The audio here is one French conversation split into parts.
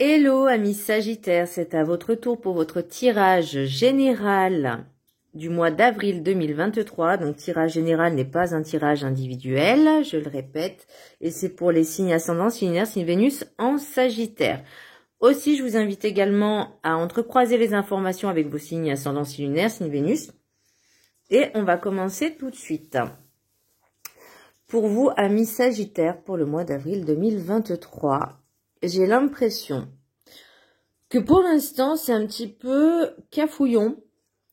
Hello amis Sagittaires, c'est à votre tour pour votre tirage général du mois d'avril 2023. Donc tirage général n'est pas un tirage individuel, je le répète, et c'est pour les signes ascendants, signes lunaires, signes Vénus en Sagittaire. Aussi, je vous invite également à entrecroiser les informations avec vos signes ascendants, signes lunaires, signes Vénus. Et on va commencer tout de suite. Pour vous, amis Sagittaires, pour le mois d'avril 2023, j'ai l'impression que pour l'instant, c'est un petit peu cafouillon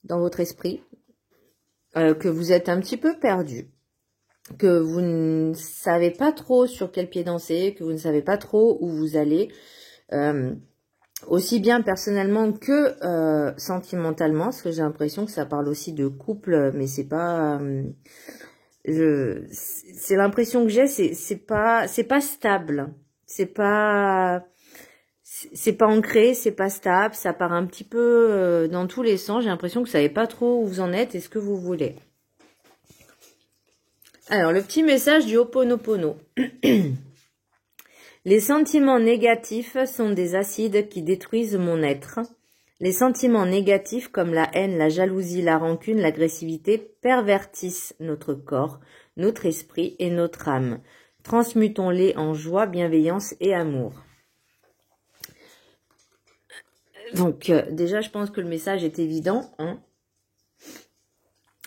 dans votre esprit, que vous êtes un petit peu perdu, que vous ne savez pas trop sur quel pied danser, que vous ne savez pas trop où vous allez, aussi bien personnellement que sentimentalement, parce que j'ai l'impression que ça parle aussi de couple, mais c'est pas... c'est l'impression que j'ai, c'est pas stable, c'est pas ancré, c'est pas stable, ça part un petit peu dans tous les sens. J'ai l'impression que vous savez pas trop où vous en êtes et ce que vous voulez. Alors le petit message du Ho'oponopono. Les sentiments négatifs sont des acides qui détruisent mon être. Les sentiments négatifs comme la haine, la jalousie, la rancune, l'agressivité pervertissent notre corps, notre esprit et notre âme. Transmutons-les en joie, bienveillance et amour. Donc déjà, je pense que le message est évident. Hein.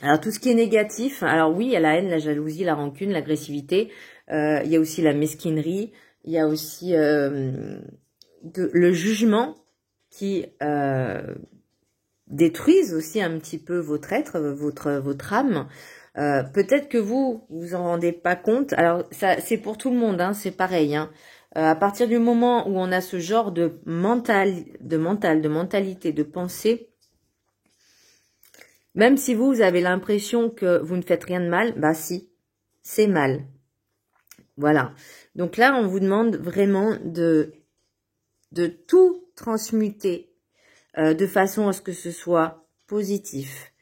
Alors tout ce qui est négatif, alors oui, il y a la haine, la jalousie, la rancune, l'agressivité. Il y a aussi la mesquinerie. Il y a aussi le jugement qui détruisent aussi un petit peu votre être, votre âme. Peut-être que vous en rendez pas compte. Alors ça, c'est pour tout le monde, hein, c'est pareil. Hein. À partir du moment où on a ce genre de mentalité, de pensée, même si vous avez l'impression que vous ne faites rien de mal, bah si, c'est mal. Voilà. Donc là, on vous demande vraiment de tout transmuter de façon à ce que ce soit positif.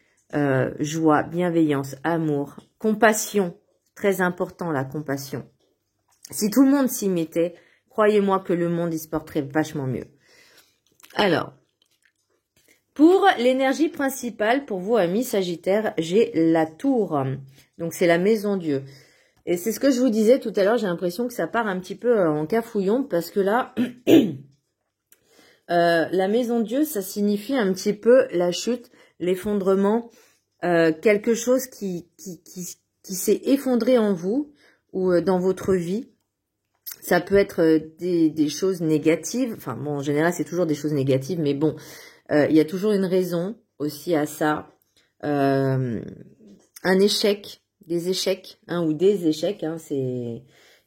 Joie, bienveillance, amour, compassion. Très important, la compassion. Si tout le monde s'y mettait, croyez-moi que le monde y se porterait vachement mieux. Alors, pour l'énergie principale, pour vous, amis Sagittaires, j'ai la tour. Donc, c'est la maison Dieu. Et c'est ce que je vous disais tout à l'heure, j'ai l'impression que ça part un petit peu en cafouillon, parce que là, la maison Dieu, ça signifie un petit peu la chute, l'effondrement, quelque chose qui s'est effondré en vous ou dans votre vie. Ça peut être des choses négatives, enfin bon, en général c'est toujours des choses négatives, mais bon, il y a toujours une raison aussi à ça. Un échec, des échecs, hein, ou des échecs, hein, c'est...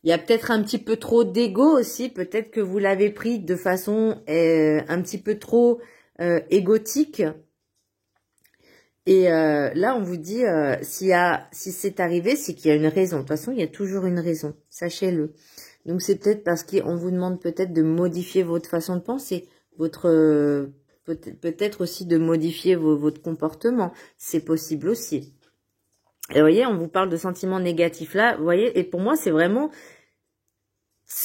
Il y a peut-être un petit peu trop d'ego aussi, peut-être que vous l'avez pris de façon un petit peu trop égotique. Et là, on vous dit, si c'est arrivé, c'est qu'il y a une raison. De toute façon, il y a toujours une raison, sachez-le. Donc, c'est peut-être parce qu'on vous demande peut-être de modifier votre façon de penser, peut-être aussi de modifier votre comportement. C'est possible aussi. Et vous voyez, on vous parle de sentiments négatifs là, vous voyez, et pour moi, c'est vraiment...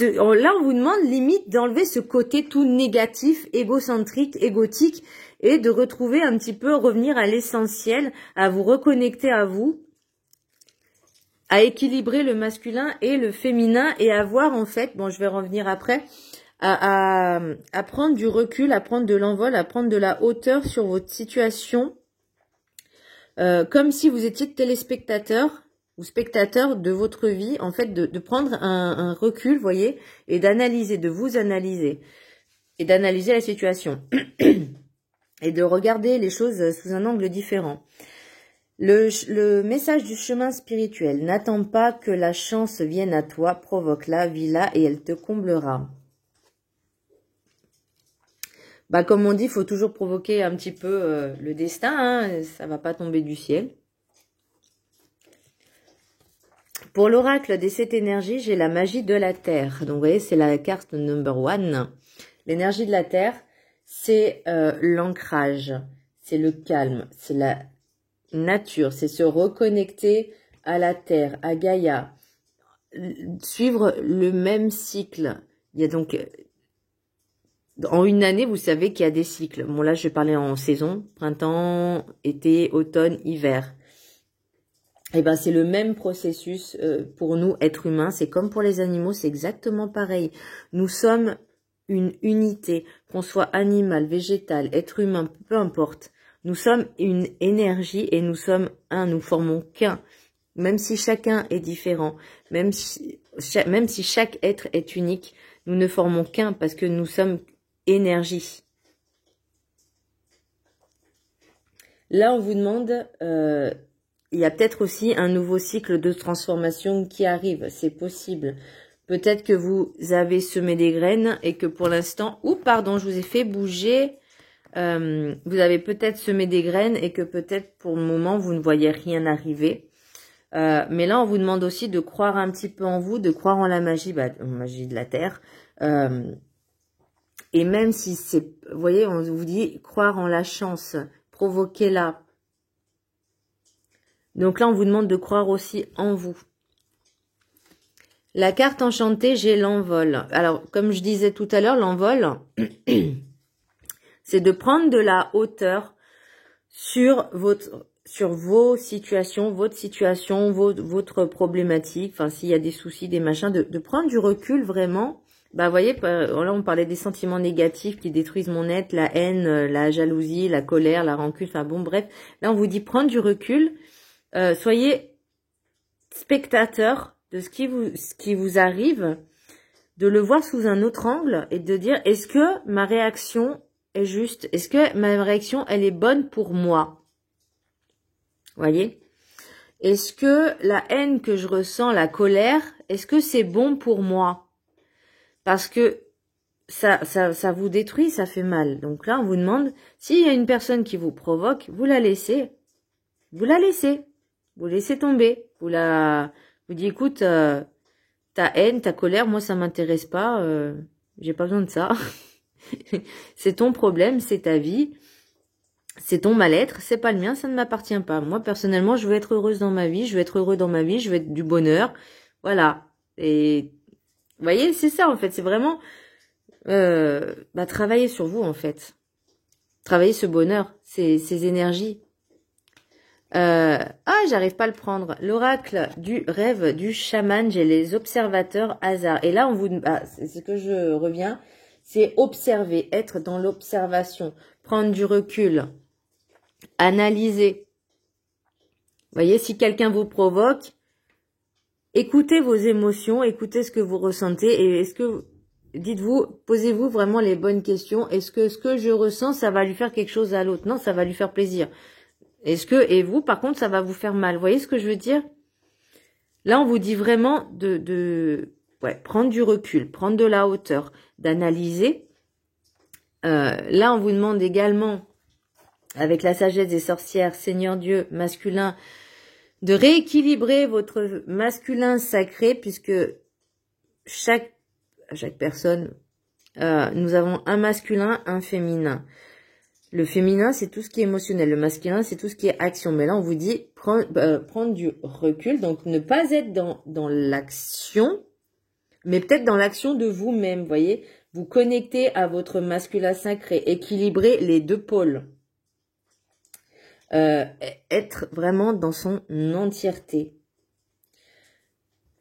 Là, on vous demande limite d'enlever ce côté tout négatif, égocentrique, égotique, et de retrouver un petit peu, revenir à l'essentiel, à vous reconnecter à vous, à équilibrer le masculin et le féminin, et à voir en fait, bon, je vais revenir après, à prendre du recul, à prendre de l'envol, à prendre de la hauteur sur votre situation, comme si vous étiez téléspectateur ou spectateur de votre vie, en fait, de prendre un recul, vous voyez, et d'analyser, de vous analyser, et d'analyser la situation, et de regarder les choses sous un angle différent. Le message du chemin spirituel, n'attends pas que la chance vienne à toi, provoque-la, vis-la, et elle te comblera. Bah, comme on dit, il faut toujours provoquer un petit peu le destin, hein, ça va pas tomber du ciel. Pour l'oracle des 7 énergies, j'ai la magie de la Terre. Donc, vous voyez, c'est la carte number 1. L'énergie de la Terre, c'est l'ancrage, c'est le calme, c'est la nature, c'est se reconnecter à la Terre, à Gaïa, suivre le même cycle. Il y a donc En une année, vous savez qu'il y a des cycles. Bon, là, je vais parler en saison. Printemps, été, automne, hiver. Et ben, c'est le même processus pour nous, êtres humains. C'est comme pour les animaux, c'est exactement pareil. Nous sommes une unité, qu'on soit animal, végétal, être humain, peu importe. Nous sommes une énergie et nous sommes un, nous formons qu'un. Même si chacun est différent, même si chaque être est unique, nous ne formons qu'un parce que nous sommes énergie. Là, on vous demande, il y a peut-être aussi un nouveau cycle de transformation qui arrive, c'est possible. Peut-être que vous avez semé des graines et que pour l'instant, ou pardon, je vous ai fait bouger, vous avez peut-être semé des graines et que peut-être pour le moment, vous ne voyez rien arriver. Mais là, on vous demande aussi de croire un petit peu en vous, de croire en la magie, en magie de la Terre. Et même si c'est, vous voyez, on vous dit croire en la chance, provoquez-la. Donc là, on vous demande de croire aussi en vous. La carte enchantée, j'ai l'envol. Alors, comme je disais tout à l'heure, l'envol, c'est de prendre de la hauteur sur vos situations, votre situation, votre problématique, enfin, s'il y a des soucis, des machins, de prendre du recul vraiment. Bah, vous voyez, là, on parlait des sentiments négatifs qui détruisent mon être, la haine, la jalousie, la colère, la rancune, enfin bon, bref. Là, on vous dit prendre du recul. Soyez spectateur de ce qui vous arrive, de le voir sous un autre angle et de dire, est-ce que ma réaction est juste? Est-ce que ma réaction, elle est bonne pour moi? Voyez? Est-ce que la haine que je ressens, la colère, est-ce que c'est bon pour moi? Parce que ça vous détruit, ça fait mal. Donc là, on vous demande, s'il y a une personne qui vous provoque, vous la laissez. Vous la laissez. Vous laissez tomber. Vous dites, écoute, ta haine, ta colère, moi, ça m'intéresse pas. J'ai pas besoin de ça. C'est ton problème, c'est ta vie. C'est ton mal-être, c'est pas le mien, ça ne m'appartient pas. Moi, personnellement, je veux être heureuse dans ma vie, je veux être heureux dans ma vie, je veux être du bonheur. Voilà. Et vous voyez, c'est ça, en fait. C'est vraiment travailler sur vous, en fait. Travailler ce bonheur, ces énergies. J'arrive pas à le prendre. L'oracle du rêve du chaman, j'ai les observateurs hasard. Et là, c'est ce que je reviens, c'est observer, être dans l'observation, prendre du recul, analyser. Vous voyez, si quelqu'un vous provoque, écoutez vos émotions, écoutez ce que vous ressentez et posez-vous vraiment les bonnes questions. Est-ce que ce que je ressens, ça va lui faire quelque chose à l'autre? Non, ça va lui faire plaisir. Et vous, par contre, ça va vous faire mal. Vous voyez ce que je veux dire? Là, on vous dit vraiment de prendre du recul, prendre de la hauteur, d'analyser. Là, on vous demande également, avec la sagesse des sorcières, Seigneur Dieu, masculin, de rééquilibrer votre masculin sacré, puisque chaque personne, nous avons un masculin, un féminin. Le féminin, c'est tout ce qui est émotionnel. Le masculin, c'est tout ce qui est action. Mais là, on vous dit prendre du recul. Donc, ne pas être dans l'action, mais peut-être dans l'action de vous-même. Vous voyez, vous connectez à votre masculin sacré. Équilibrer les deux pôles. Être vraiment dans son entièreté.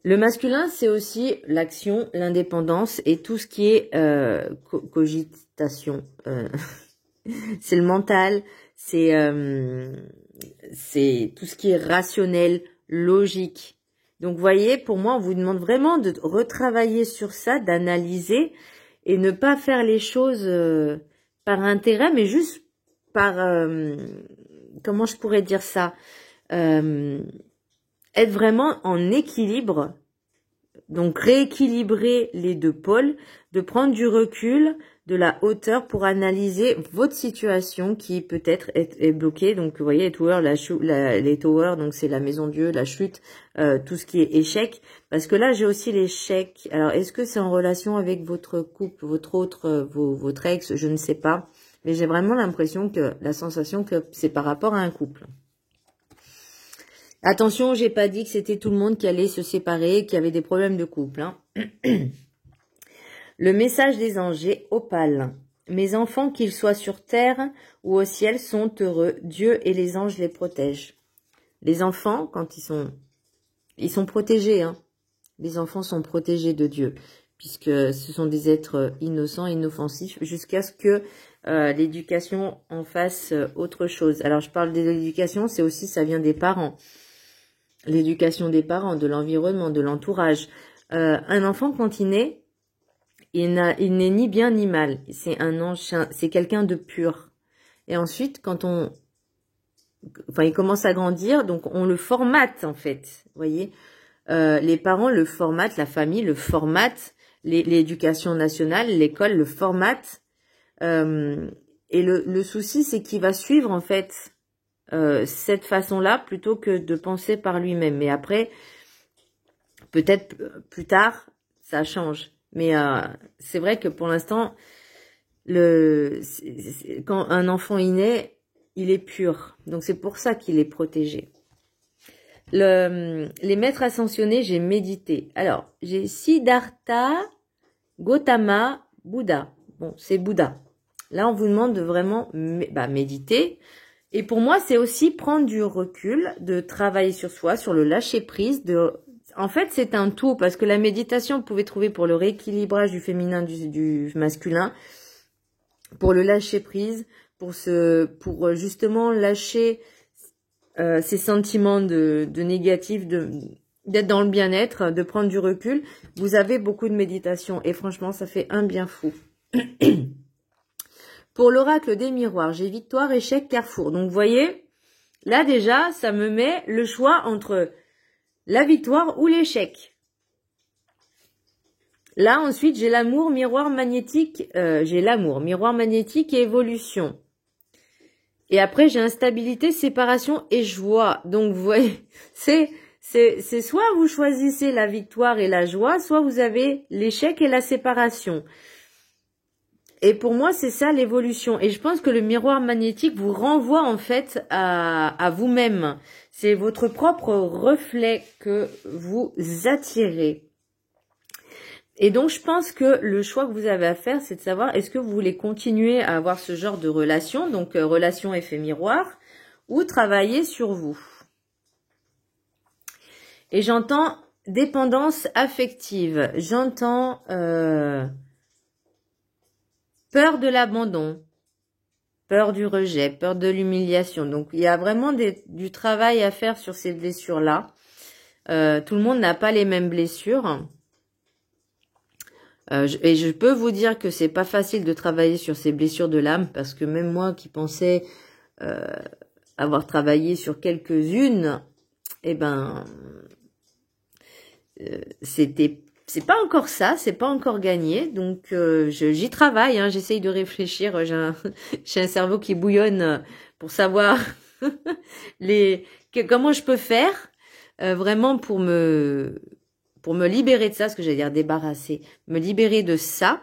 Le masculin, c'est aussi l'action, l'indépendance et tout ce qui est cogitation. C'est le mental, c'est tout ce qui est rationnel, logique. Donc, vous voyez, pour moi, on vous demande vraiment de retravailler sur ça, d'analyser et ne pas faire les choses par intérêt, mais juste par, comment je pourrais dire ça, être vraiment en équilibre. Donc, rééquilibrer les deux pôles, de prendre du recul, de la hauteur pour analyser votre situation qui peut-être est bloquée. Donc, vous voyez, les towers, donc c'est la maison Dieu, la chute, tout ce qui est échec. Parce que là, j'ai aussi l'échec. Alors, est-ce que c'est en relation avec votre couple, votre ex? Je ne sais pas. Mais j'ai vraiment la sensation que c'est par rapport à un couple. Attention, j'ai pas dit que c'était tout le monde qui allait se séparer, qui avait des problèmes de couple. Hein. Le message des anges, j'ai opale. Mes enfants, qu'ils soient sur terre ou au ciel, sont heureux. Dieu et les anges les protègent. Les enfants, quand ils sont protégés, hein. Les enfants sont protégés de Dieu, puisque ce sont des êtres innocents, inoffensifs, jusqu'à ce que l'éducation en fasse autre chose. Alors, je parle de l'éducation, c'est aussi, ça vient des parents. L'éducation des parents, de l'environnement, de l'entourage. Un enfant, quand il naît, il n'est ni bien ni mal. C'est un ange, c'est quelqu'un de pur. Et ensuite, quand il commence à grandir, donc on le formate, en fait, vous voyez. Les parents le formatent, la famille le formate, l'éducation nationale, l'école le formate. Et le souci, c'est qu'il va suivre en fait cette façon-là plutôt que de penser par lui-même. Mais après, peut-être plus tard, ça change. Mais c'est vrai que pour l'instant, quand un enfant est né, il est pur. Donc c'est pour ça qu'il est protégé. Les maîtres ascensionnés, j'ai médité. Alors, j'ai Siddhartha, Gautama, Bouddha. Bon, c'est Bouddha. Là, on vous demande de vraiment méditer. Et pour moi, c'est aussi prendre du recul, de travailler sur soi, sur le lâcher-prise. En fait, c'est un tout, parce que la méditation, vous pouvez trouver pour le rééquilibrage du féminin, du masculin, pour le lâcher-prise, pour justement lâcher ces sentiments de négatif, d'être dans le bien-être, de prendre du recul. Vous avez beaucoup de méditation et franchement, ça fait un bien fou. Pour l'oracle des miroirs, j'ai victoire, échec, carrefour. Donc, vous voyez, là déjà, ça me met le choix entre la victoire ou l'échec. Là, ensuite, j'ai l'amour, miroir magnétique. J'ai l'amour, miroir magnétique et évolution. Et après, j'ai instabilité, séparation et joie. Donc, vous voyez, c'est soit vous choisissez la victoire et la joie, soit vous avez l'échec et la séparation. Et pour moi, c'est ça l'évolution. Et je pense que le miroir magnétique vous renvoie en fait à vous-même. C'est votre propre reflet que vous attirez. Et donc, je pense que le choix que vous avez à faire, c'est de savoir est-ce que vous voulez continuer à avoir ce genre de relation, donc relation effet miroir, ou travailler sur vous. Et j'entends dépendance affective, j'entends peur de l'abandon, peur du rejet, peur de l'humiliation. Donc, il y a vraiment du travail à faire sur ces blessures-là. Tout le monde n'a pas les mêmes blessures. Et je peux vous dire que c'est pas facile de travailler sur ces blessures de l'âme, parce que même moi qui pensais avoir travaillé sur quelques-unes, eh ben c'est pas encore ça, c'est pas encore gagné. Donc j'y travaille, hein, j'essaye de réfléchir. J'ai un cerveau qui bouillonne pour savoir comment je peux faire vraiment pour me libérer de ça, ce que j'allais dire débarrasser, me libérer de ça,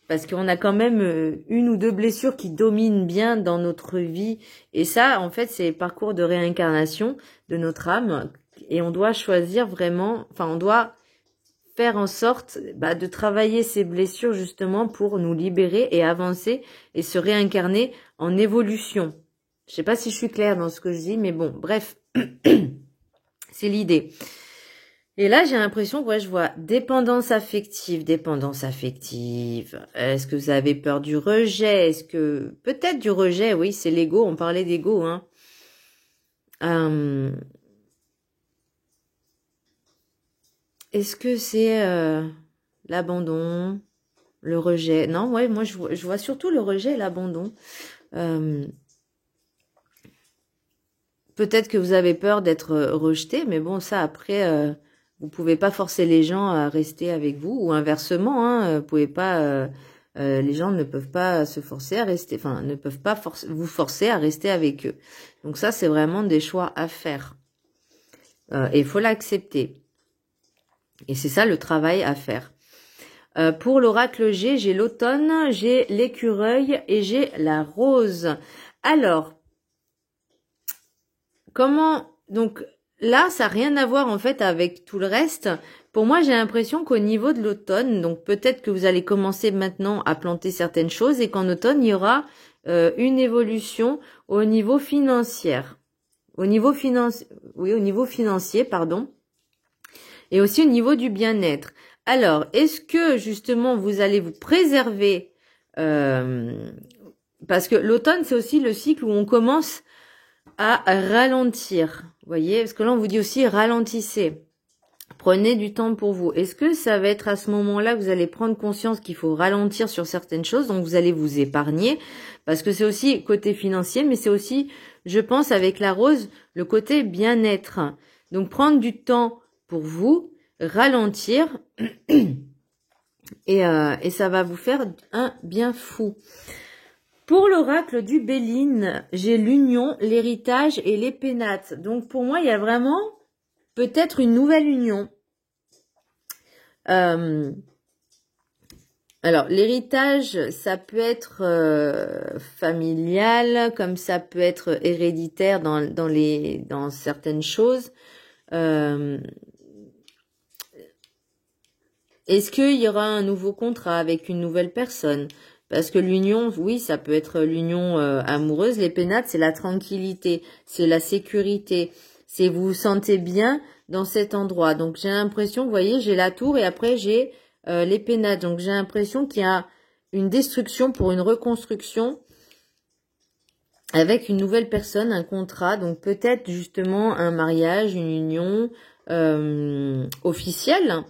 parce qu'on a quand même une ou deux blessures qui dominent bien dans notre vie. Et ça, en fait, c'est le parcours de réincarnation de notre âme. Et on doit choisir vraiment, enfin, on doit faire en sorte de travailler ces blessures justement pour nous libérer et avancer et se réincarner en évolution. Je sais pas si je suis claire dans ce que je dis, mais bon, bref, c'est l'idée. Et là, j'ai l'impression que je vois dépendance affective. Est-ce que vous avez peur du rejet? Est-ce que peut-être du rejet? Oui, c'est l'ego. On parlait d'ego, hein. Est-ce que c'est l'abandon, le rejet? Non, ouais, moi je vois surtout le rejet et l'abandon. Peut-être que vous avez peur d'être rejeté, mais bon, ça après. Vous pouvez pas forcer les gens à rester avec vous, ou inversement, hein, vous pouvez pas, les gens ne peuvent pas se forcer à rester, enfin, ne peuvent pas vous forcer à rester avec eux. Donc ça, c'est vraiment des choix à faire. Et il faut l'accepter. Et c'est ça le travail à faire. Pour l'oracle G, j'ai l'automne, j'ai l'écureuil et j'ai la rose. Alors, comment, donc, là, ça n'a rien à voir en fait avec tout le reste. pour moi, j'ai l'impression qu'au niveau de l'automne, donc peut-être que vous allez commencer maintenant à planter certaines choses et qu'en automne, il y aura une évolution au niveau financier. Au niveau financier, pardon. Et aussi au niveau du bien-être. Alors, est-ce que justement vous allez vous préserver parce que l'automne, c'est aussi le cycle où on commence à ralentir. Vous voyez, parce que là, on vous dit aussi ralentissez. Prenez du temps pour vous. Est-ce que ça va être à ce moment-là que vous allez prendre conscience qu'il faut ralentir sur certaines choses, donc vous allez vous épargner, parce que c'est aussi côté financier, mais c'est aussi, je pense, avec la rose, le côté bien-être. Donc prendre du temps pour vous, ralentir, et ça va vous faire un bien fou. Pour l'oracle du Béline, j'ai l'union, l'héritage et les pénates. Donc pour moi, il y a vraiment peut-être une nouvelle union. Alors, l'héritage, ça peut être familial, comme ça peut être héréditaire dans certaines choses. Est-ce qu'il y aura un nouveau contrat avec une nouvelle personne? Parce que l'union, oui, ça peut être l'union amoureuse. Les pénates, c'est la tranquillité, c'est la sécurité. C'est vous vous sentez bien dans cet endroit. Donc, j'ai l'impression, vous voyez, j'ai la tour et après, j'ai les pénates. Donc, j'ai l'impression qu'il y a une destruction pour une reconstruction avec une nouvelle personne, un contrat. Donc, peut-être justement un mariage, une union officielle.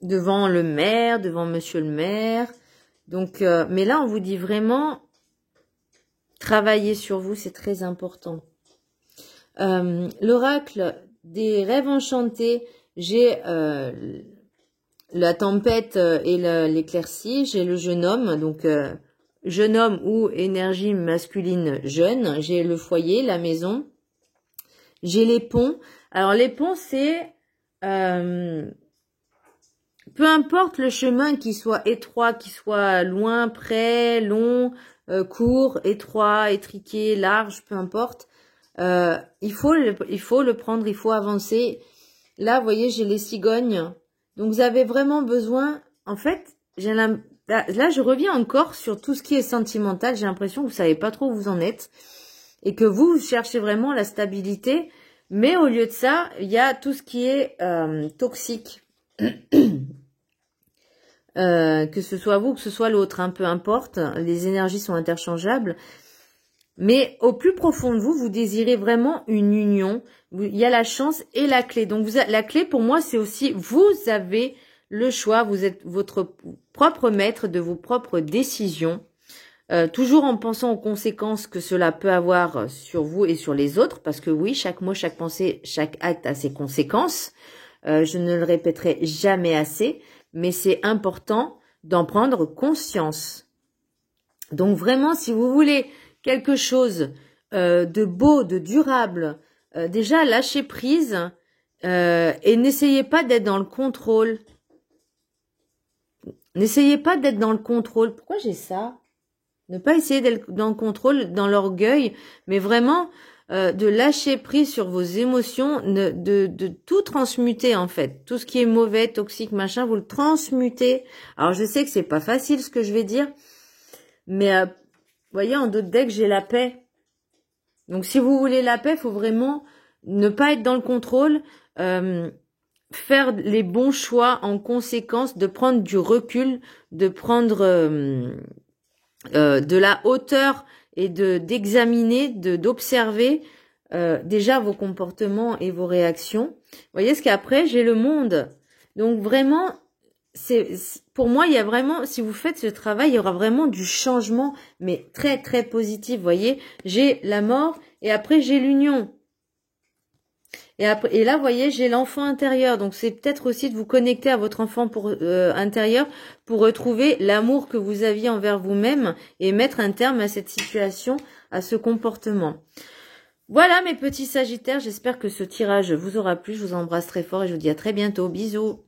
Devant le maire, devant monsieur le maire. Donc, mais là, on vous dit vraiment, travailler sur vous, c'est très important. L'oracle des rêves enchantés, j'ai la tempête et l'éclaircie, j'ai le jeune homme, donc jeune homme ou énergie masculine jeune, j'ai le foyer, la maison, j'ai les ponts. Alors, les ponts, c'est... peu importe le chemin, qu'il soit étroit, qu'il soit loin, près, long, court, étroit, étriqué, large, peu importe. Il faut le prendre, il faut avancer. Là, vous voyez, j'ai les cigognes. Donc, vous avez vraiment besoin... En fait, là, je reviens encore sur tout ce qui est sentimental. J'ai l'impression que vous savez pas trop où vous en êtes. Et que vous cherchez vraiment la stabilité. Mais au lieu de ça, il y a tout ce qui est toxique. Que ce soit vous, que ce soit l'autre, hein, peu importe, les énergies sont interchangeables. Mais au plus profond de vous, vous désirez vraiment une union. Il y a la chance et la clé. Donc la clé pour moi, c'est aussi, vous avez le choix, vous êtes votre propre maître de vos propres décisions. Toujours en pensant aux conséquences que cela peut avoir sur vous et sur les autres. Parce que oui, chaque mot, chaque pensée, chaque acte a ses conséquences. Je ne le répéterai jamais assez. Mais c'est important d'en prendre conscience. Donc vraiment, si vous voulez quelque chose de beau, de durable, déjà lâchez prise et n'essayez pas d'être dans le contrôle. N'essayez pas d'être dans le contrôle. Pourquoi j'ai ça? Ne pas essayer d'être dans le contrôle, dans l'orgueil, mais vraiment... de lâcher prise sur vos émotions, de tout transmuter en fait. Tout ce qui est mauvais, toxique, machin, vous le transmutez. Alors je sais que c'est pas facile ce que je vais dire, mais vous voyez, en d'autres decks, j'ai la paix. Donc si vous voulez la paix, il faut vraiment ne pas être dans le contrôle, faire les bons choix en conséquence, de prendre du recul, de prendre de la hauteur et d'examiner, d'observer déjà vos comportements et vos réactions. Vous voyez, ce qu'après, j'ai le monde. Donc vraiment, pour moi, il y a vraiment, si vous faites ce travail, il y aura vraiment du changement, mais très, très positif. Vous voyez, j'ai la mort et après, j'ai l'union. Et là, vous voyez, j'ai l'enfant intérieur. Donc, c'est peut-être aussi de vous connecter à votre enfant intérieur pour retrouver l'amour que vous aviez envers vous-même et mettre un terme à cette situation, à ce comportement. Voilà, mes petits sagittaires. J'espère que ce tirage vous aura plu. Je vous embrasse très fort et je vous dis à très bientôt. Bisous.